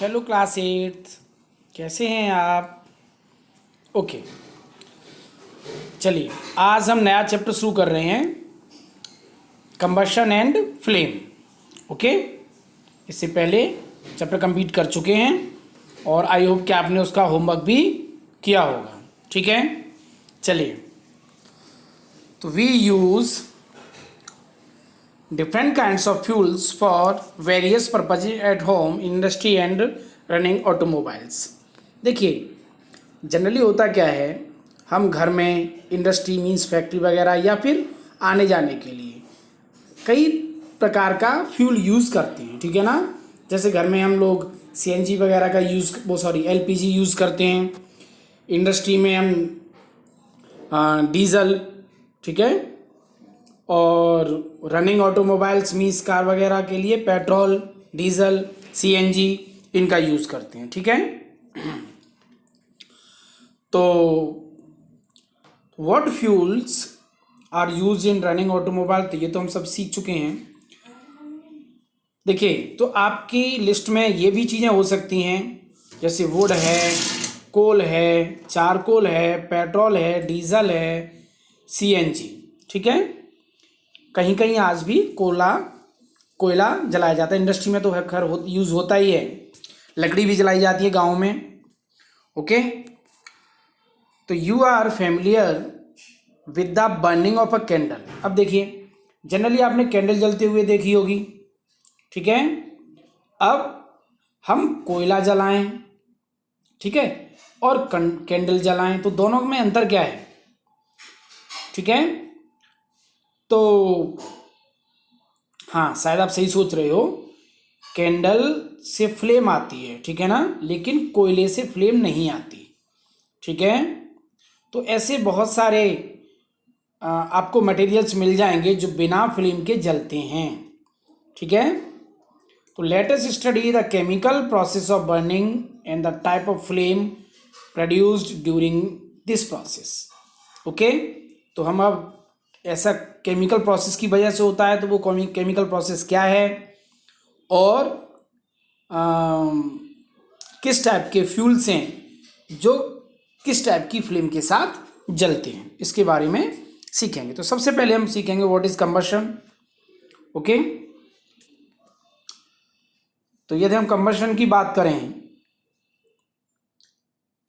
Hello class eighth, कैसे हैं आप? ओके, चलिए आज हम नया चैप्टर शुरू कर रहे हैं, कंबशन एंड फ्लेम। ओके, इससे पहले चैप्टर कंप्लीट कर चुके हैं और आई होप कि आपने उसका होमवर्क भी किया होगा। ठीक है, चलिए। तो we use different kinds of fuels for various purposes at home, industry and running automobiles। देखिए, जनरली होता क्या है, हम घर में इंडस्ट्री मीन्स फैक्ट्री वगैरह या फिर आने जाने के लिए कई प्रकार का फ्यूल यूज़ करते हैं। ठीक है ना, जैसे घर में हम लोग सीएनजी वगैरह का एलपीजी यूज़ करते हैं। इंडस्ट्री में हम डीजल, ठीक है, और रनिंग ऑटोमोबाइल्स मीन्स कार वगैरह के लिए पेट्रोल, डीजल, सीएनजी इनका यूज़ करते हैं। ठीक है, तो what fuels are use in running automobile, तो ये तो हम सब सीख चुके हैं। देखिए, तो आपकी लिस्ट में ये भी चीज़ें हो सकती हैं, जैसे वुड है, कोल है, चारकोल है, पेट्रोल है, डीजल है, सीएनजी। ठीक है, कहीं कहीं आज भी कोयला जलाया जाता है। इंडस्ट्री में तो खैर यूज़ होता ही है, लकड़ी भी जलाई जाती है गाँव में। ओके, तो you are familiar with the burning of a candle. अब देखिए, जनरली आपने कैंडल जलते हुए देखी होगी। ठीक है, अब हम कोयला जलाएं, ठीक है, और कैंडल जलाएं, तो दोनों में अंतर क्या है? ठीक है, तो हाँ, शायद आप सही सोच रहे हो, कैंडल से फ्लेम आती है, ठीक है ना, लेकिन कोयले से फ्लेम नहीं आती। ठीक है, तो ऐसे बहुत सारे आपको मटेरियल्स मिल जाएंगे जो बिना फ्लेम के जलते हैं। ठीक है, तो let us study the chemical process of burning and the type of flame produced during this process. Okay, तो हम अब ऐसा केमिकल प्रोसेस की वजह से होता है, तो वो केमिकल प्रोसेस क्या है और किस टाइप के फ्यूल्स हैं जो किस टाइप की फ्लेम के साथ जलते हैं, इसके बारे में सीखेंगे। तो सबसे पहले हम सीखेंगे व्हाट इज कंबशन। ओके, तो यदि हम कंबशन की बात करें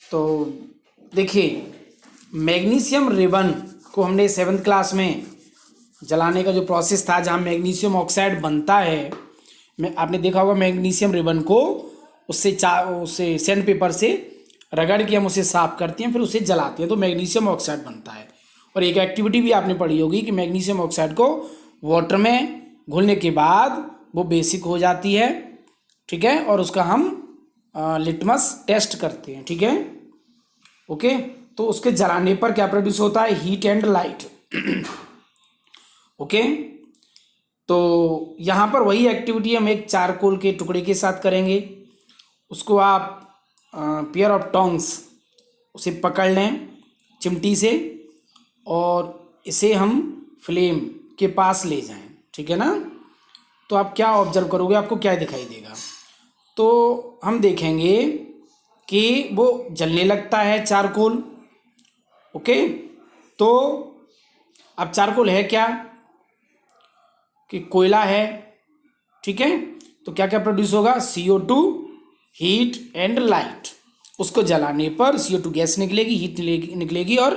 तो देखिए, मैग्नीशियम रिबन को हमने 7th क्लास में जलाने का जो प्रोसेस था, जहाँ मैग्नीशियम ऑक्साइड बनता है, आपने देखा होगा मैग्नीशियम रिबन को उससे सैंड पेपर से रगड़ के हम उसे साफ करते हैं, फिर उसे जलाते हैं, तो मैग्नीशियम ऑक्साइड बनता है। और एक एक्टिविटी भी आपने पढ़ी होगी कि मैग्नीशियम ऑक्साइड को वाटर में घुलने के बाद वो बेसिक हो जाती है। ठीक है, और उसका हम लिटमस टेस्ट करते हैं। ठीक है, ओके, तो उसके जलाने पर क्या प्रोड्यूस होता है? Heat and light. ओके, तो यहाँ पर वही एक्टिविटी हम एक चारकोल के टुकड़े के साथ करेंगे। उसको आप पेयर ऑफ टोंग्स उसे पकड़ लें चिमटी से और इसे हम फ्लेम के पास ले जाएं। ठीक है ना, तो आप क्या ऑब्जर्व करोगे, आपको क्या दिखाई देगा? तो हम देखेंगे कि वो जलने लगता है चारकोल। ओके, तो अब चारकोल है क्या? कि कोयला है। ठीक है, तो क्या क्या प्रोड्यूस होगा? CO2, heat and light. उसको जलाने पर CO2 गैस निकलेगी, हीट निकलेगी और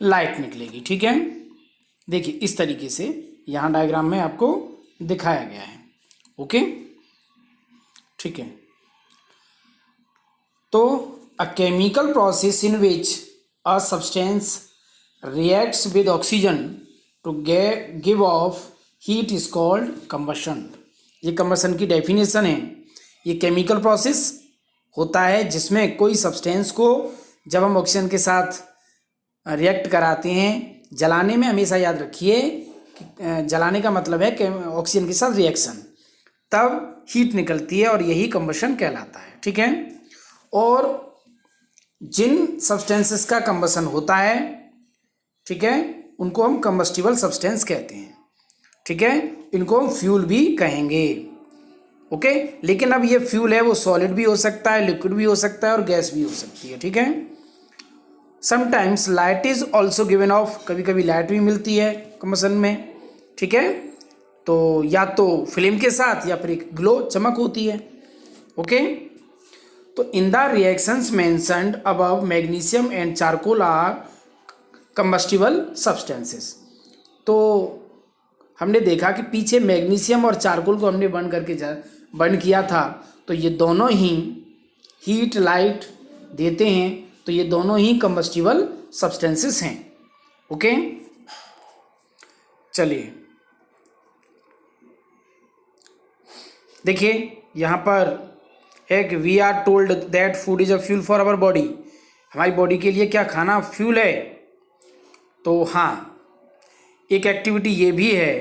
लाइट निकलेगी। ठीक है, देखिए इस तरीके से यहाँ डायग्राम में आपको दिखाया गया है। ओके, ठीक है, तो a chemical process in which a substance reacts with oxygen to give off heat is called combustion. ये कंबशन की डेफिनेशन है। ये केमिकल प्रोसेस होता है जिसमें कोई सब्सटेंस को जब हम ऑक्सीजन के साथ रिएक्ट कराते हैं, जलाने में हमेशा याद रखिए कि जलाने का मतलब है कि ऑक्सीजन के साथ रिएक्शन, तब हीट निकलती है और यही कंबशन कहलाता है। ठीक है, और जिन सब्सटेंसेस का कंबशन होता है, ठीक है, उनको हम कंबस्टिबल सब्सटेंस कहते हैं। ठीक है, इनको हम फ्यूल भी कहेंगे। ओके। लेकिन अब ये फ्यूल है वो सॉलिड भी हो सकता है, लिक्विड भी हो सकता है और गैस भी हो सकती है, ठीक है। Sometimes light is also given of, कभी कभी लाइट भी मिलती है कंबसन में, ठीक है। तो या तो फिल्म के साथ या फिर एक ग्लो, चमक होती है, ओके। तो in the reactions mentioned above magnesium and charcoal are combustible substances. तो हमने देखा कि पीछे मैग्नीशियम और चारकोल को हमने बर्न किया था, तो ये दोनों ही हीट लाइट देते हैं, तो ये दोनों ही कंबस्टिबल सब्सटेंसेस हैं, ओके। चलिए देखिए यहाँ पर है कि we are told that food is a fuel for our body, हमारी बॉडी के लिए क्या खाना फ्यूल है। तो हाँ, एक एक्टिविटी ये भी है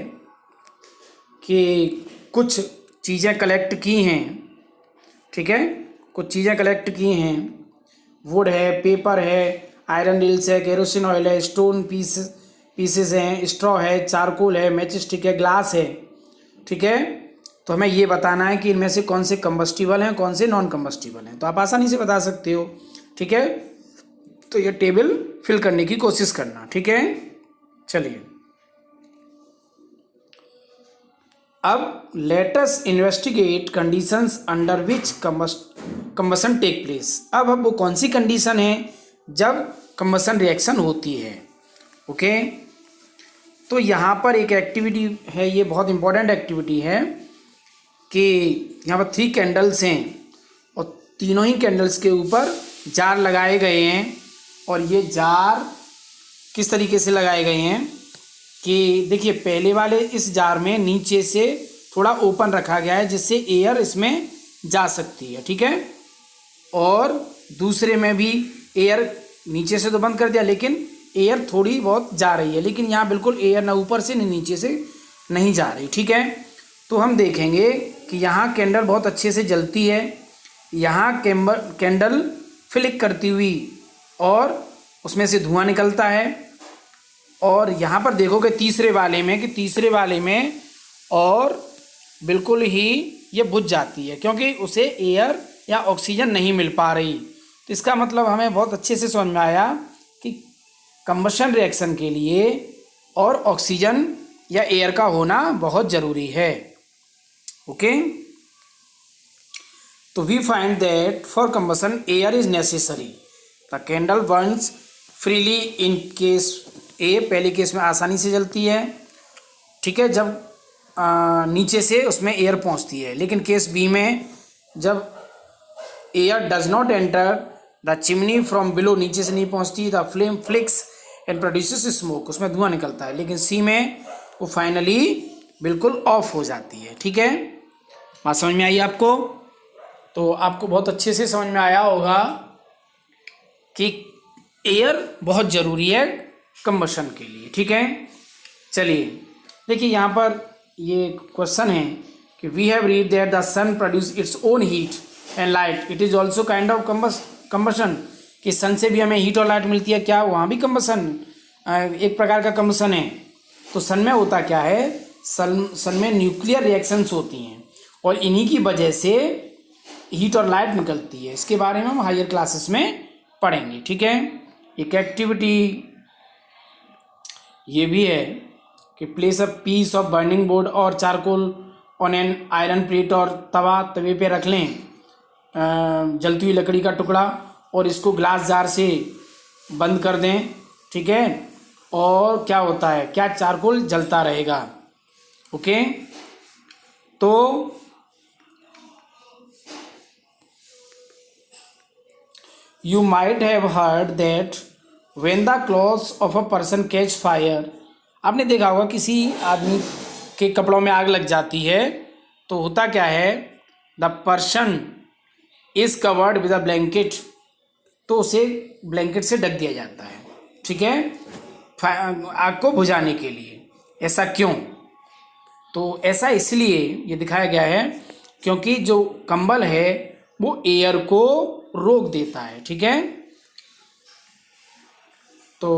कि कुछ चीज़ें कलेक्ट की हैं, ठीक है, कुछ चीज़ें कलेक्ट की हैं, वुड है, पेपर है, आयरन रील्स है, केरोसिन ऑयल है, स्टोन पीसेस हैं, स्ट्रॉ है, चारकोल है, मैच स्टिक है, ग्लास है, ठीक है। तो हमें ये बताना है कि इनमें से कौन से कंबस्टिबल हैं, कौन से नॉन कंबस्टिबल हैं। तो आप आसानी से बता सकते हो, ठीक है। तो ये टेबल फिल करने की कोशिश करना, ठीक है। चलिए अब let us investigate conditions under which combustion take place. अब वो कौन सी कंडीशन है जब कंबसन रिएक्शन होती है, ओके। तो यहाँ पर एक एक्टिविटी है, ये बहुत इंपॉर्टेंट एक्टिविटी है कि यहाँ पर 3 कैंडल्स हैं और तीनों ही कैंडल्स के ऊपर जार लगाए गए हैं। और ये जार किस तरीके से लगाए गए हैं कि देखिए, पहले वाले इस जार में नीचे से थोड़ा ओपन रखा गया है जिससे एयर इसमें जा सकती है, ठीक है। और दूसरे में भी एयर नीचे से तो बंद कर दिया, लेकिन एयर थोड़ी बहुत जा रही है, लेकिन यहाँ बिल्कुल एयर ना ऊपर से ना नीचे से नहीं जा रही, ठीक है। तो हम देखेंगे कि यहाँ कैंडल बहुत अच्छे से जलती है, यहाँ कैंडल फ्लिक करती हुई और उसमें से धुआं निकलता है। और यहाँ पर देखोगे तीसरे वाले में और बिल्कुल ही ये बुझ जाती है क्योंकि उसे एयर या ऑक्सीजन नहीं मिल पा रही। तो इसका मतलब हमें बहुत अच्छे से समझ में आया कि कंबशन रिएक्शन के लिए और ऑक्सीजन या एयर का होना बहुत ज़रूरी है, ओके। तो we find that for combustion air is necessary, the candle burns freely in case a, पहले केस में आसानी से जलती है, ठीक है, जब नीचे से उसमें एयर पहुंचती है। लेकिन केस बी में जब air does not enter the chimney from below, नीचे से नहीं पहुंचती, the flame flix and produces smoke, उसमें धुआं निकलता है। लेकिन सी में वो फाइनली बिल्कुल ऑफ हो जाती है, ठीक है। बात समझ में आई आपको? तो आपको बहुत अच्छे से समझ में आया होगा कि एयर बहुत ज़रूरी है कंबशन के लिए, ठीक है। चलिए देखिए, यहाँ पर ये क्वेश्चन है कि we have read that the sun produce its own heat and light, it is also kind of combustion, कि सन से भी हमें हीट और लाइट मिलती है, क्या वहाँ भी कंबशन एक प्रकार का कंबशन है। तो सन में होता क्या है, सन में न्यूक्लियर रिएक्शंस होती हैं और इन्हीं की वजह से हीट और लाइट निकलती है। इसके बारे में हम हायर क्लासेस में पढ़ेंगे, ठीक है। एक एक्टिविटी ये भी है कि place a piece of burning board और charcoal on an iron plate, और तवे पे रख लें जलती हुई लकड़ी का टुकड़ा और इसको ग्लास जार से बंद कर दें, ठीक है। और क्या होता है, क्या चारकोल जलता रहेगा, ओके। तो you might have heard that when the clothes of a person catch fire, आपने देखा होगा किसी आदमी के कपड़ों में आग लग जाती है तो होता क्या है, the person is covered with a blanket, तो उसे ब्लैंकेट से ढक दिया जाता है, ठीक है, आग को बुझाने के लिए। ऐसा क्यों? तो ऐसा इसलिए ये दिखाया गया है क्योंकि जो कंबल है वो एयर को रोक देता है, ठीक है। तो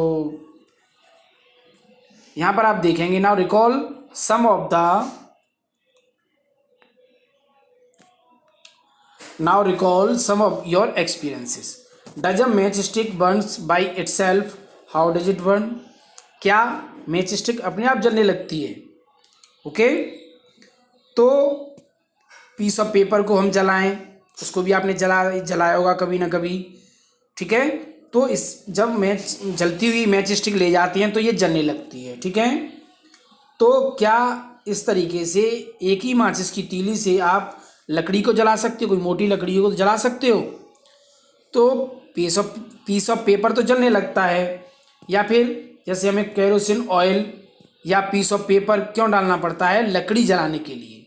यहाँ पर आप देखेंगे, now recall some of the now recall some of your experiences. Does a match stick burns by itself? How does it burn? क्या मैच स्टिक अपने आप जलने लगती है? ओके, तो पीस ऑफ पेपर को हम जलाएं, उसको भी आपने जलाया होगा कभी ना कभी, ठीक है। तो इस जब मैच जलती हुई मैच स्टिक ले जाती हैं तो ये जलने लगती है, ठीक है। तो क्या इस तरीके से एक ही माचिस की तीली से आप लकड़ी को जला सकते हो? कोई मोटी लकड़ी को तो जला सकते हो। तो पीस ऑफ पेपर तो जलने लगता है, या फिर जैसे हमें केरोसिन ऑयल या पीस ऑफ पेपर क्यों डालना पड़ता है? लकड़ी जलाने के लिए।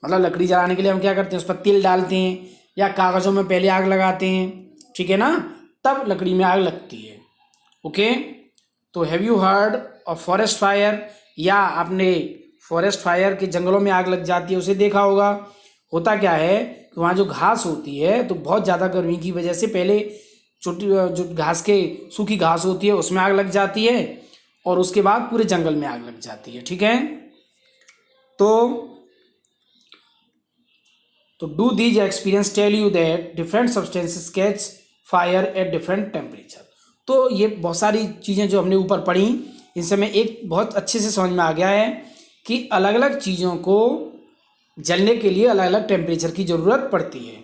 मतलब लकड़ी जलाने के लिए हम क्या करते हैं, उस पर तेल डालते हैं या कागज़ों में पहले आग लगाते हैं, ठीक है ना, तब लकड़ी में आग लगती है। ओके, तो have you heard of forest fire? या आपने फॉरेस्ट फायर के जंगलों में आग लग जाती है उसे देखा होगा। होता क्या है कि वहाँ जो घास होती है तो बहुत ज़्यादा गर्मी की वजह से पहले छोटी जो घास के सूखी घास होती है उसमें आग लग जाती है और उसके बाद पूरे जंगल में आग लग जाती है, ठीक है। तो do these experience tell you that different substances catch fire at different temperature? तो ये बहुत सारी चीज़ें जो हमने ऊपर पढ़ी इनसे हमें एक बहुत अच्छे से समझ में आ गया है कि अलग अलग चीज़ों को जलने के लिए अलग अलग टेम्परेचर की ज़रूरत पड़ती है।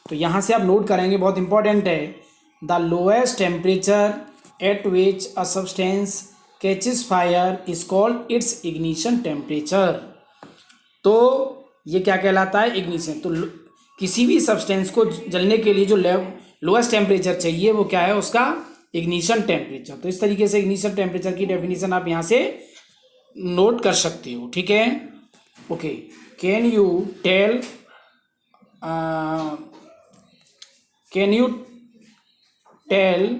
तो यहाँ से आप नोट करेंगे, बहुत इंपॉर्टेंट है, the lowest temperature at which a substance catches fire is called its ignition temperature. तो ये क्या कहलाता है? इग्निशन। तो किसी भी सब्सटेंस को जलने के लिए जो लोएस्ट टेम्परेचर चाहिए वो क्या है? उसका इग्निशन टेम्परेचर। तो इस तरीके से इग्निशन टेम्परेचर की डेफिनेशन आप यहाँ से नोट कर सकते हो, ठीक है। Okay, can you tell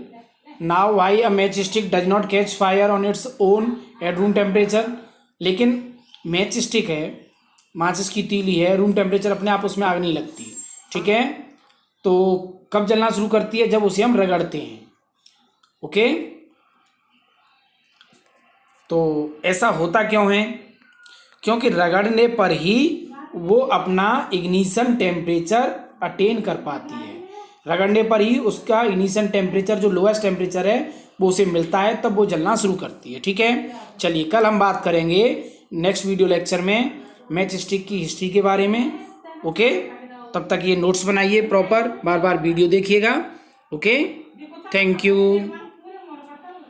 now why a match stick does not catch fire on its own at room temperature? लेकिन मैच स्टिक है, माचिस की तीली है, रूम टेम्परेचर अपने आप उसमें आग नहीं लगती, ठीक है। तो कब जलना शुरू करती है? जब उसे हम रगड़ते हैं। ओके, तो ऐसा होता क्यों है? क्योंकि रगड़ने पर ही वो अपना इग्निशन टेम्परेचर अटेन कर पाती है। रगड़ने पर ही उसका इग्निशन टेम्परेचर जो लोएस्ट टेम्परेचर है वो उसे मिलता है, तब वो जलना शुरू करती है, ठीक है। चलिए, कल हम बात करेंगे नेक्स्ट वीडियो लेक्चर में मैच स्टिक की हिस्ट्री के बारे में। ओके, तब तक ये नोट्स बनाइए प्रॉपर, बार बार वीडियो देखिएगा। Okay, thank you.